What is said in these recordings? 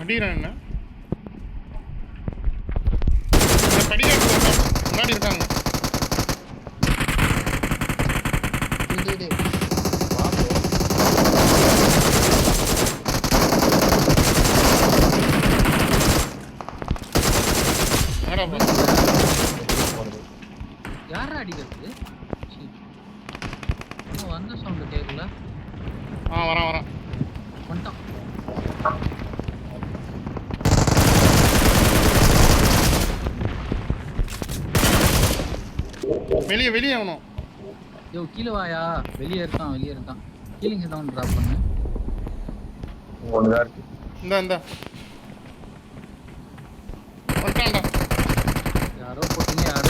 அடிக்கிறான் என்ன படிக்க முன்னாடி இருக்காங்க. யாரா அடிக்கிறது? வந்த சவுண்ட் கேட்கல. வரான் வந்துட்டான். வெளியே ஆகணும். யோ கீழே வாயா. வெளியே இருக்கான். கீழிங் டவுன் டிராப் பண்ணு. இந்த வந்துட்டான்டா. யாரோ போட்டீங்க யாரோ.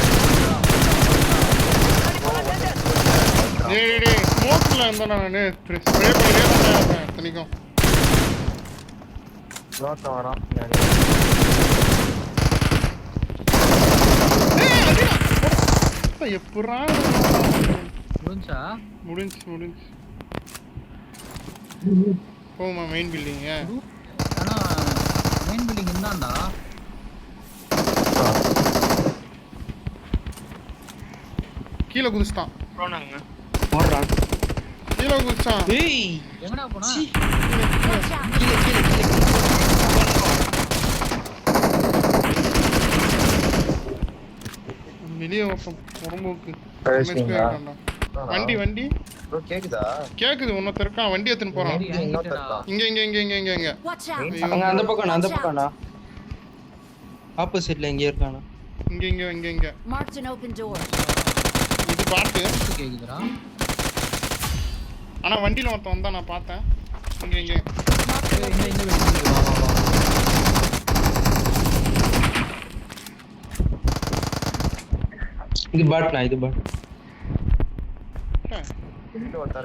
டேய் ஸ்மோக்ல இருந்தா நானே ஸ்ப்ரே பண்ணிட்டே இருந்தேன் தனிக்கும். லாட் வரான். எப்பறா முடிஞ்சு போமா மெயின் பில்டிங். ஆனா மெயின் பில்டிங் இருந்தான்டா. கீழே குதிச்சிட்டான். ஓடுறான். கீழே குதிச்சான். ஏய் எங்கடா போனா? கீழே வெளியே உடம்புக்கு வண்டி கேக்குதா? கேக்குது. ஒன்னொருத்தர் இருக்கான் வண்டி எடுத்துன்னு போறான். இங்க அந்த பக்கம்டா. ஆப்போசிட்ல எங்க இருக்கானா? இங்க Marked an open door. இது பாட்டு கேக்குதுடா. ஆனா வண்டில ஒருத்தன் வந்தா நான் பார்த்தேன். இங்க இந்த வெளிய வா. இது பாட்னா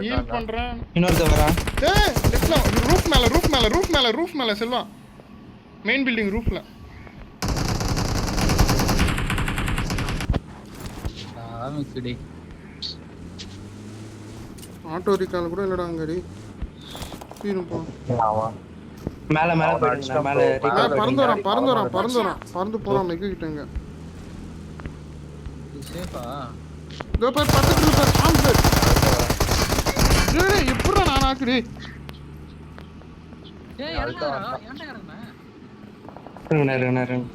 ஹீல் பண்றேன். இன்னொருத்த வரா. ஏய் லெஃப்ட்ல ரூஃப் மேல செல்வா. மெயின் பில்டிங் ரூஃப்ல. ஆமிக்குடி. ஆட்டோ ரிகால் கூட இல்லடா அங்கடி. தீரும் போ. மேல போயிடுங்க. மேல பறந்து போறான் மெக்கு கிட்டங்க. சேஃபா? இதோ பார் பக்கத்துல பார் ஆம்சர். டேய் எப்பறா நான் ஆக்குடி. ஏய் இறங்கடா. ஏன்டா இறங்குன? இறங்கு.